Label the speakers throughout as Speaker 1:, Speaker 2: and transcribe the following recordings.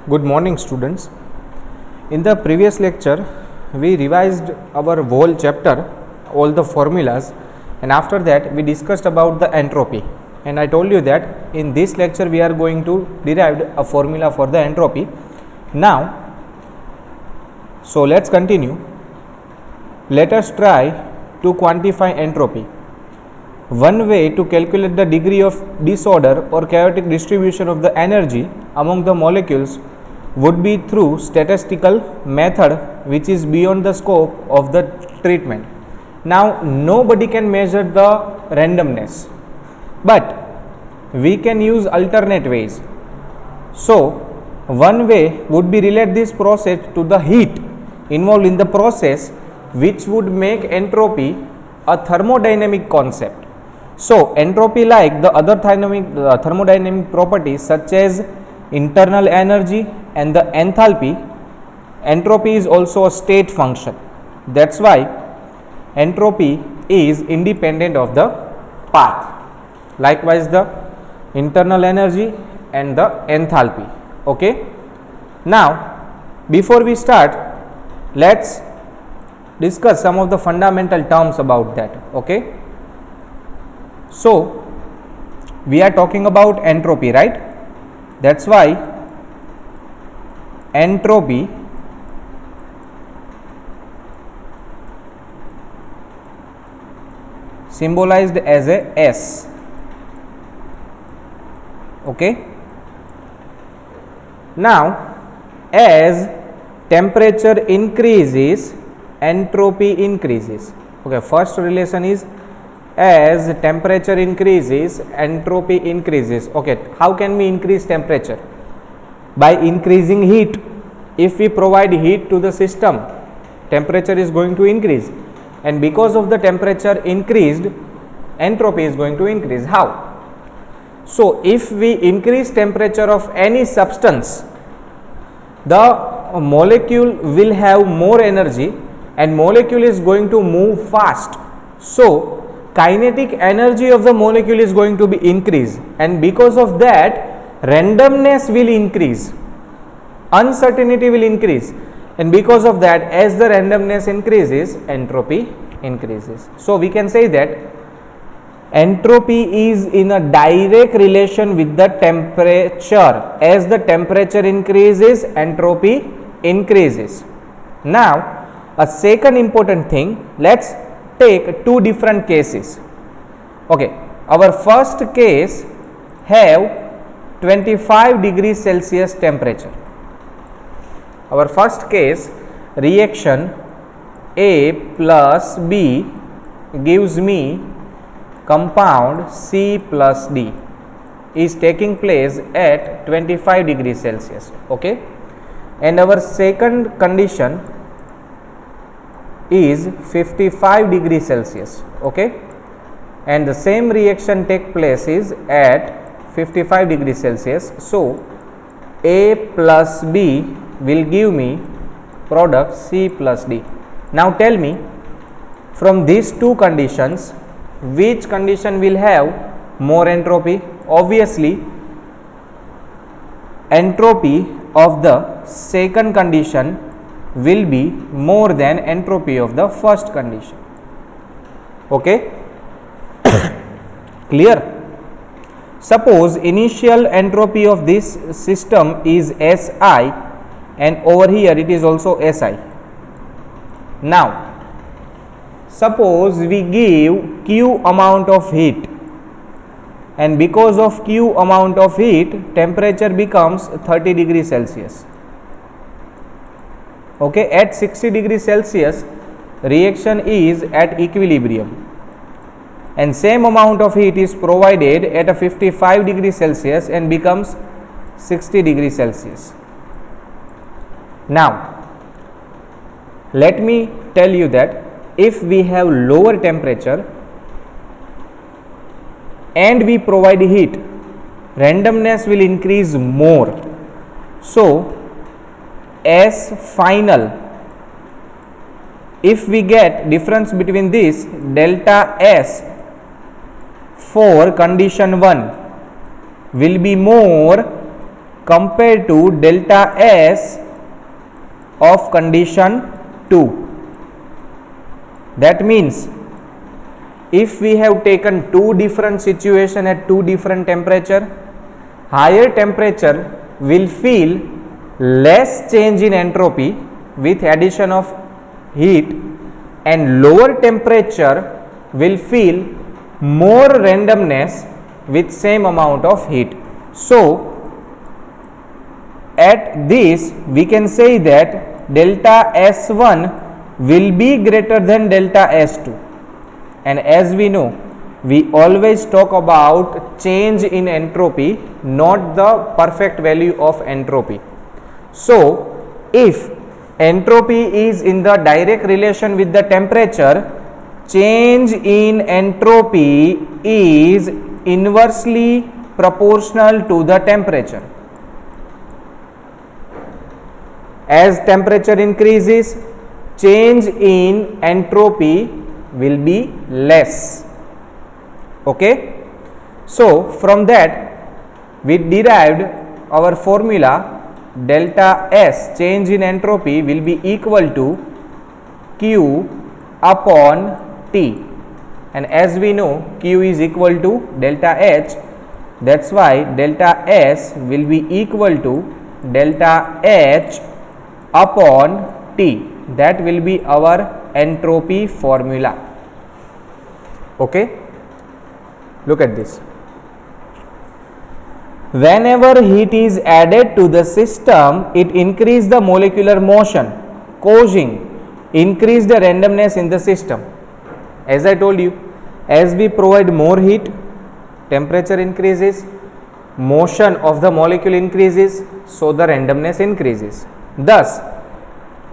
Speaker 1: Good morning, students. In the previous lecture, we revised our whole chapter, all the formulas, and after that we discussed about the entropy. And I told you that in this lecture we are going to derive a formula for the entropy. Now, so let's continue. Let us try to quantify entropy. One way to calculate the degree of disorder or chaotic distribution of the energy among the molecules would be through statistical method, which is beyond the scope of the treatment. Now, nobody can measure the randomness, but we can use alternate ways. So, one way would be relate this process to the heat involved in the process, which would make entropy a thermodynamic concept. So, entropy, like the other thermodynamic properties such as internal energy and the enthalpy, entropy is also a state function. That's why entropy is independent of the path. Likewise, the internal energy and the enthalpy. Okay. Now, before we start, let's discuss some of the fundamental terms about that. Okay. So, we are talking about entropy, right? That's why entropy symbolized as a S. Okay. Now, as temperature increases, entropy increases. Okay, first relation is as temperature increases, entropy increases. Okay, how can we increase temperature? By increasing heat. If we provide heat to the system, temperature is going to increase, and because of the temperature increased, entropy is going to increase. How? So, if we increase temperature of any substance, the molecule will have more energy and molecule is going to move fast. So, kinetic energy of the molecule is going to be increased, and because of that randomness will increase, uncertainty will increase, and because of that, as the randomness increases, entropy increases. So, we can say that entropy is in a direct relation with the temperature. As the temperature increases, entropy increases. Now, a second important thing, let's take two different cases. Okay, our first case have 25 degrees Celsius temperature. Our first case, reaction A plus B gives me compound C plus D is taking place at 25 degrees Celsius. Okay, and our second condition is 55 degrees Celsius. Okay, and the same reaction take place is at 55 degrees Celsius. So, A plus B will give me product C plus D. Now, tell me, from these two conditions, which condition will have more entropy? Obviously, entropy of the second condition will be more than entropy of the first condition. Okay. Clear? Suppose initial entropy of this system is Si, and over here it is also Si. Now, suppose we give Q amount of heat, and because of Q amount of heat, temperature becomes 30 degrees Celsius. Okay, at 60 degrees Celsius, reaction is at equilibrium, and same amount of heat is provided at a 55 degrees Celsius and becomes 60 degrees Celsius. Now, let me tell you that if we have lower temperature and we provide heat, randomness will increase more. So, S final, if we get difference between this delta S for condition 1 will be more compared to delta S of condition 2. That means if we have taken two different situations at two different temperature, higher temperature will feel less change in entropy with addition of heat, and lower temperature will feel more randomness with same amount of heat. So at this we can say that delta S1 will be greater than delta S2, and as we know, we always talk about change in entropy, not the perfect value of entropy. So if entropy is in the direct relation with the temperature, change in entropy is inversely proportional to the temperature. As temperature increases, change in entropy will be less. Okay, so from that we derived our formula delta S, change in entropy, will be equal to Q upon T, and as we know Q is equal to delta H, that's why delta S will be equal to delta H upon T. That will be our entropy formula. Okay, look at this. Whenever heat is added to the system, it increases the molecular motion, causing increase the randomness in the system. As I told you, as we provide more heat, temperature increases, motion of the molecule increases, so the randomness increases. Thus,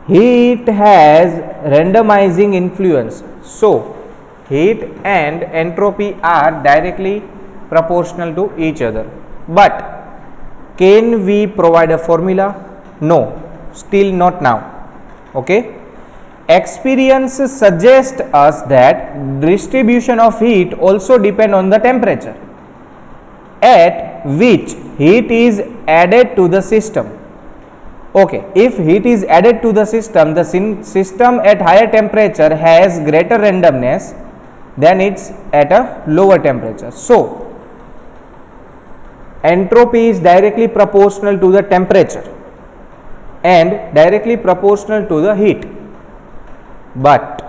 Speaker 1: heat has randomizing influence. So, heat and entropy are directly proportional to each other. But can we provide a formula? No, still not now. Okay. Experience suggests us that distribution of heat also depend on the temperature at which heat is added to the system. Okay, if heat is added to the system at higher temperature has greater randomness than it's at a lower temperature. So entropy is directly proportional to the temperature and directly proportional to the heat, but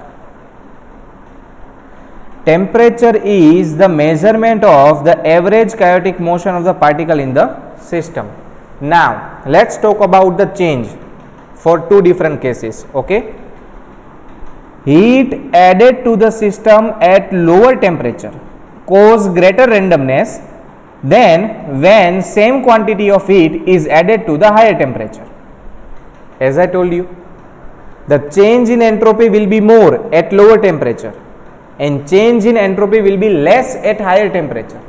Speaker 1: temperature is the measurement of the average chaotic motion of the particle in the system. Now let's talk about the change for two different cases. Okay, heat added to the system at lower temperature cause greater randomness than when same quantity of heat is added to the higher temperature. As I told you, the change in entropy will be more at lower temperature and change in entropy will be less at higher temperature.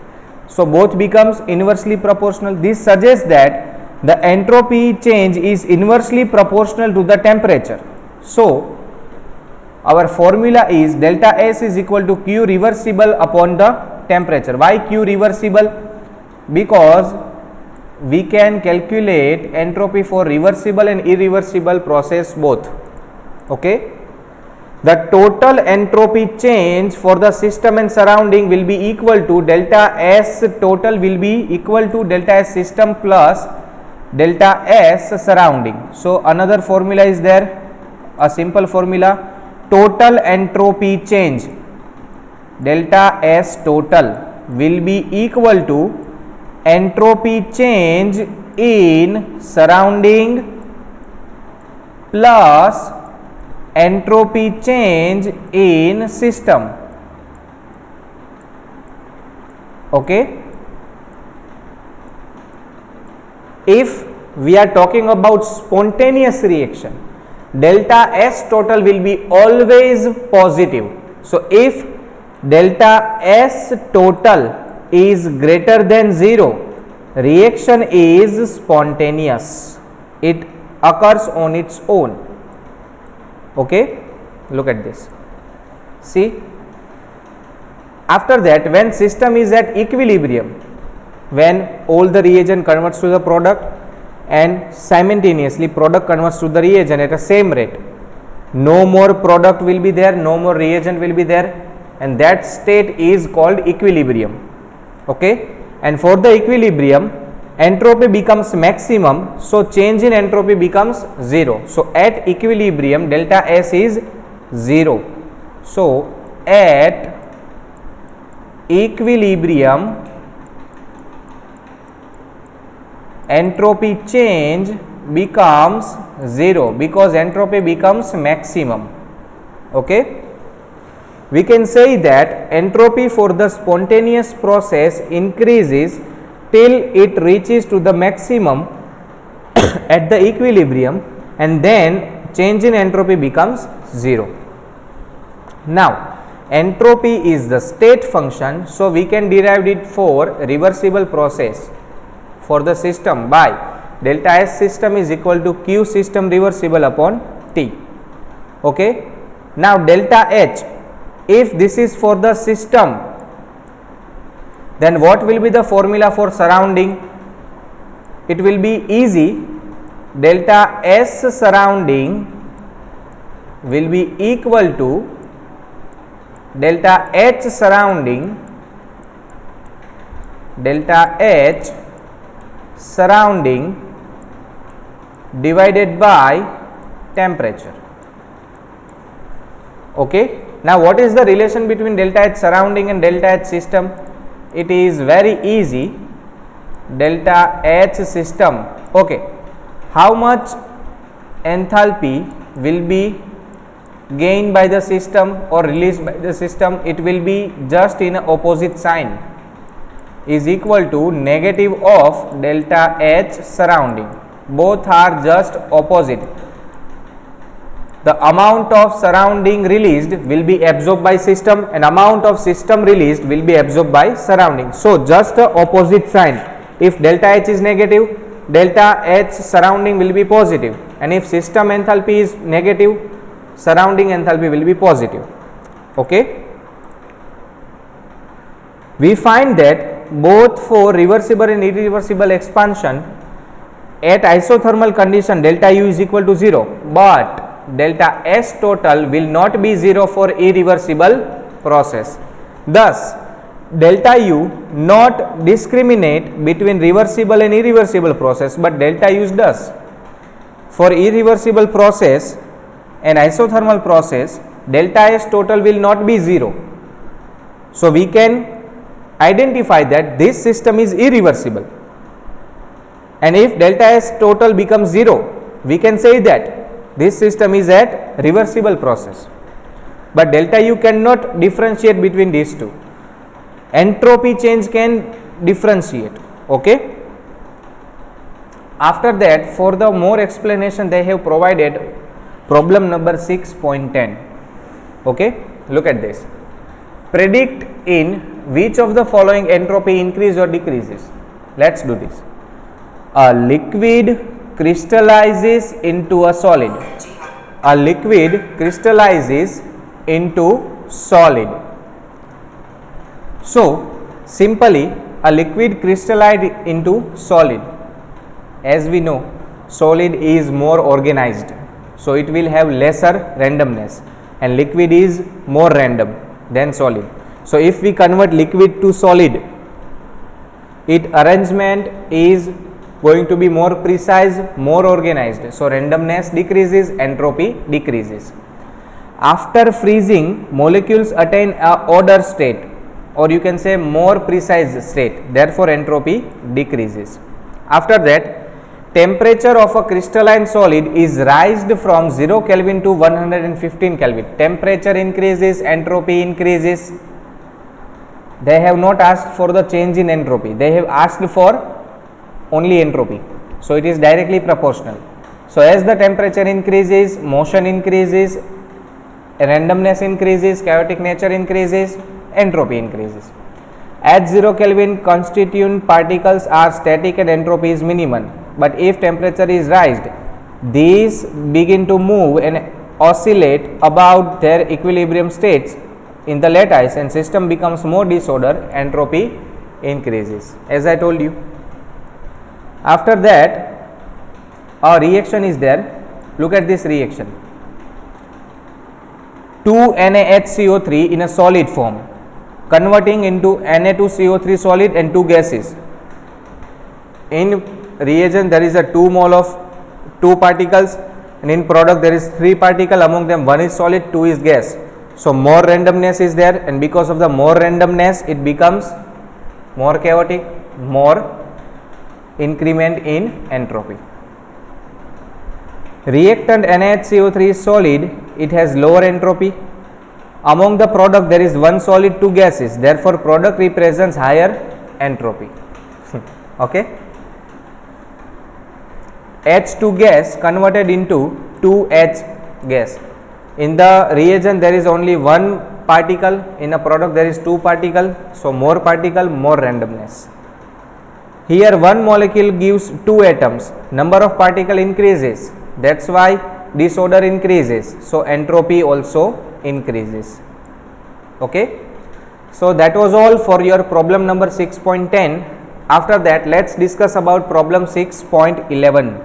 Speaker 1: So both becomes inversely proportional. This suggests that the entropy change is inversely proportional to the temperature. So our formula is delta S is equal to Q reversible upon the temperature. Why Q reversible? Because we can calculate entropy for reversible and irreversible process both. Okay, the total entropy change for the system and surrounding will be equal to delta S total will be equal to delta S system plus delta S surrounding. So another formula is there, a simple formula, total entropy change delta S total will be equal to entropy change in surrounding plus entropy change in system. Okay, if we are talking about spontaneous reaction, delta S total will be always positive. So if delta S total is greater than 0, reaction is spontaneous, it occurs on its own. Okay, look at this. See, after that, when system is at equilibrium, when all the reagent converts to the product, and simultaneously product converts to the reagent at a same rate. No more product will be there, no more reagent will be there, and that state is called equilibrium. Okay, and for the equilibrium, entropy becomes maximum, so change in entropy becomes 0. So at equilibrium, delta S is 0. So at equilibrium, entropy change becomes 0 because entropy becomes maximum. Okay, we can say that entropy for the spontaneous process increases till it reaches to the maximum at the equilibrium, and then change in entropy becomes 0. Now entropy is the state function, so we can derive it for reversible process for the system by delta S system is equal to Q system reversible upon T. Okay. Now delta H, if this is for the system, then what will be the formula for surrounding? It will be easy. Delta S surrounding will be equal to delta H surrounding divided by temperature. Okay. Now what is the relation between delta H surrounding and delta H system? It is very easy. Delta H system, okay, how much enthalpy will be gained by the system or released by the system? It will be just in opposite sign, is equal to negative of delta H surrounding. Both are just opposite. The amount of surrounding released will be absorbed by system, and amount of system released will be absorbed by surrounding. So just the opposite sign. If delta H is negative, delta H surrounding will be positive, and if system enthalpy is negative, surrounding enthalpy will be positive. Okay. We find that both for reversible and irreversible expansion at isothermal condition delta U is equal to 0, but delta S total will not be 0 for irreversible process. Thus delta U not discriminate between reversible and irreversible process, but delta U does. For irreversible process and isothermal process, delta S total will not be 0. So we can identify that this system is irreversible, and if delta S total becomes 0, we can say that this system is at reversible process. But delta U cannot differentiate between these two. Entropy change can differentiate. Okay. After that, for the more explanation, they have provided problem number 6.10. Okay, look at this. Predict in which of the following entropy increase or decreases. Let's do this. A liquid crystallizes into a solid. A liquid crystallizes into solid. So simply a liquid crystallized into solid. As we know, solid is more organized, so it will have lesser randomness, and liquid is more random than solid. So if we convert liquid to solid, its arrangement is going to be more precise, more organized. So randomness decreases, entropy decreases. After freezing, molecules attain a order state, or you can say more precise state. Therefore entropy decreases. After that, temperature of a crystalline solid is raised from 0 Kelvin to 115 Kelvin. Temperature increases, entropy increases. They have not asked for the change in entropy. They have asked for only entropy. So it is directly proportional. So as the temperature increases, motion increases, randomness increases, chaotic nature increases, entropy increases. At 0 Kelvin, constituent particles are static and entropy is minimum. But if temperature is raised, these begin to move and oscillate about their equilibrium states in the lattice, and system becomes more disordered, entropy increases, as I told you. After that, a reaction is there. Look at this reaction. 2NaHCO3 in a solid form converting into Na2CO3 solid and 2 gases. In reagent there is a 2 mole of 2 particles, and in product there is 3 particles, among them 1 is solid, 2 is gas. So more randomness is there, and because of the more randomness it becomes more chaotic, more increment in entropy. Reactant NaHCO3 is solid, it has lower entropy. Among the product there is 1 solid, 2 gases, therefore product represents higher entropy. Okay. H2 gas converted into 2H gas. In the reagent there is only 1 particle, in a product there is 2 particle, so more particle, more randomness. Here one molecule gives 2 atoms, number of particle increases, that's why disorder increases, so entropy also increases. Okay. So that was all for your problem number 6.10. After that let's discuss about problem 6.11.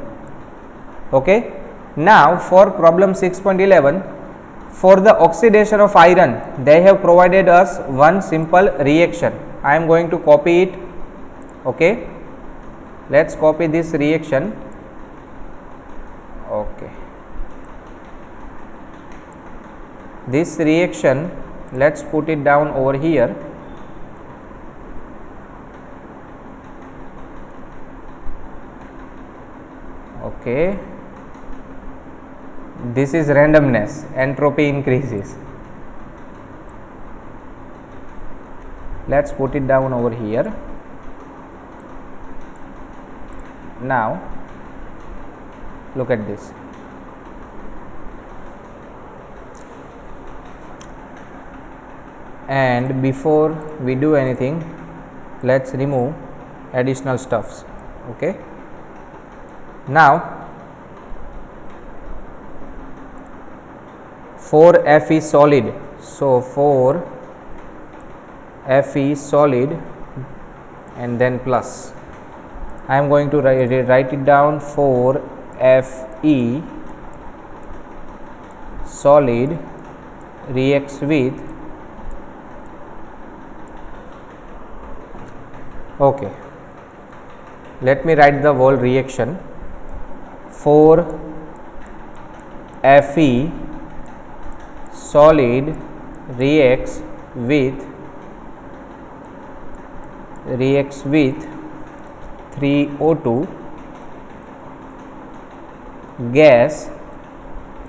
Speaker 1: Okay. Now for problem 6.11, for the oxidation of iron they have provided us one simple reaction. I am going to copy it. Okay. Let's copy this reaction. Okay. This reaction, let's put it down over here. Okay. This is randomness, entropy increases. Let's put it down over here. Now look at this. And before we do anything, let's remove additional stuffs. Okay. Now 4Fe solid, so 4Fe solid and then plus. I am going to write it down. 4Fe solid reacts with, okay, let me write the whole reaction. 4Fe solid reacts with 3O2 gas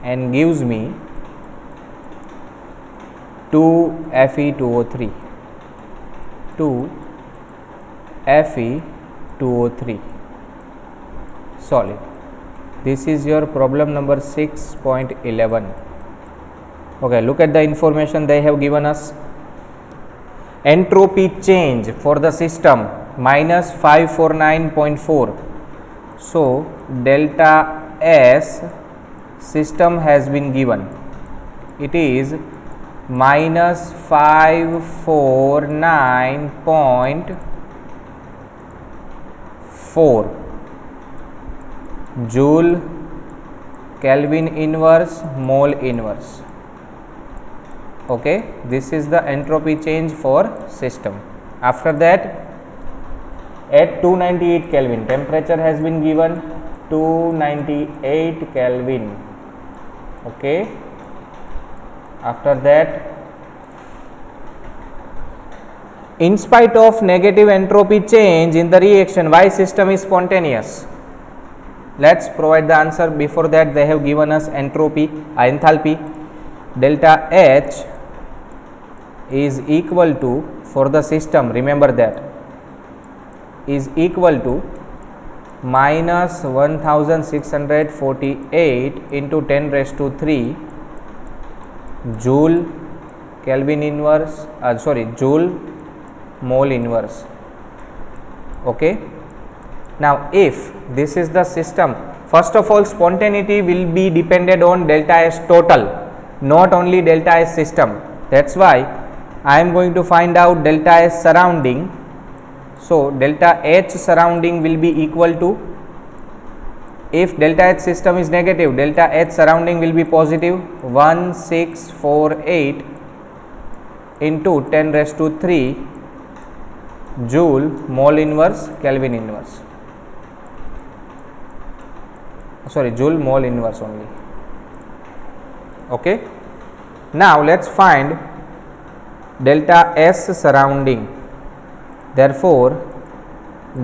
Speaker 1: and gives me 2Fe2O3 solid. This is your problem number 6.11. Okay, look at the information they have given us. Entropy change for the system minus 549.4. So delta S system has been given. It is minus 549.4 joule Kelvin inverse mole inverse. Okay, this is the entropy change for system. After that, at 298 Kelvin, temperature has been given 298 Kelvin. Okay. After that, in spite of negative entropy change in the reaction, why system is spontaneous? Let's provide the answer. Before that, they have given us entropy, enthalpy. Delta H is equal to, for the system, remember that, is equal to minus 1648 into 10 raised to 3 joule Kelvin inverse, joule mole inverse. Okay. Now if this is the system, first of all spontaneity will be dependent on delta S total, not only delta S system. That's why I am going to find out delta S surrounding. So delta H surrounding will be equal to If delta H system is negative, delta H surrounding will be positive. 1648 into 10 raised to 3 joule mole inverse Kelvin inverse. Sorry, joule mole inverse only. Okay. Now let's find delta S surrounding. Therefore,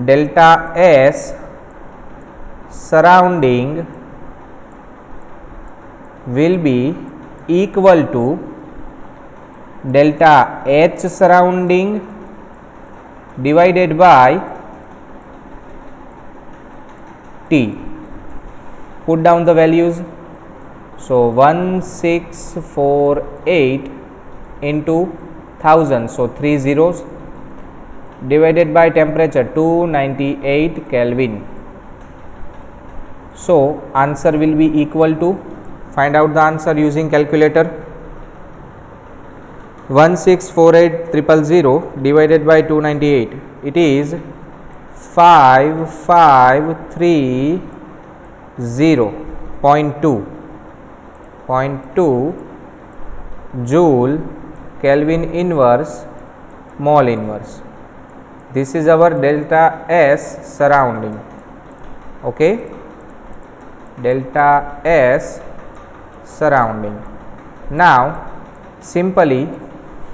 Speaker 1: delta S surrounding will be equal to delta H surrounding divided by T. Put down the values. So 1648 into 1000, so 3 zeros, divided by temperature 298 Kelvin. So answer will be equal to, find out the answer using calculator. 1648000 divided by 298, it is 5530.2 joule Kelvin inverse mole inverse. This is our delta S surrounding. Okay, delta S surrounding. Now simply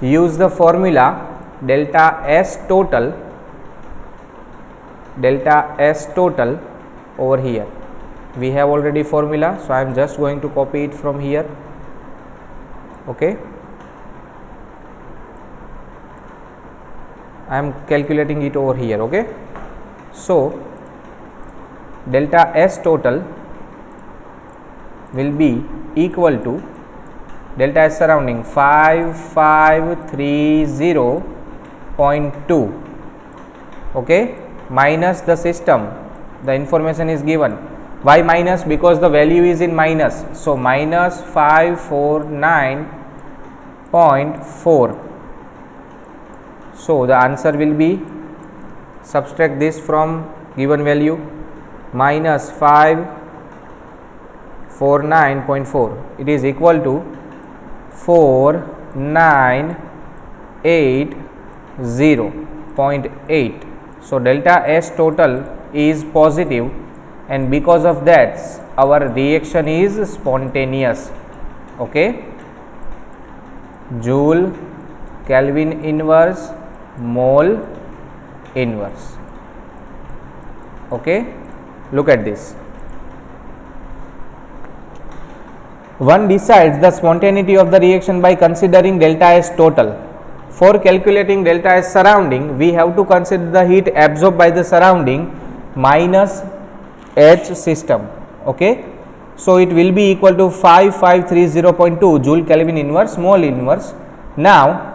Speaker 1: use the formula delta S total over here. We have already formula, so I am just going to copy it from here. Okay, I am calculating it over here. Okay, so delta S total will be equal to delta S surrounding 5530.2, okay, minus the system. The information is given. Why minus? Because the value is in minus. So minus 549.4. So the answer will be, subtract this from given value, minus 549.4. It is equal to 4980.8. So delta S total is positive, and because of that our reaction is spontaneous. Okay, joule Kelvin inverse mole inverse. Okay, look at this. One decides the spontaneity of the reaction by considering delta S total. For calculating delta S surrounding, we have to consider the heat absorbed by the surrounding minus H system. Okay, so it will be equal to 5530.2 joule Kelvin inverse mole inverse. Now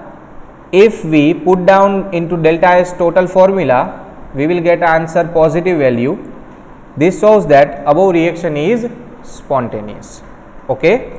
Speaker 1: if we put down into delta S total formula, we will get answer positive value. This shows that above reaction is spontaneous. Okay.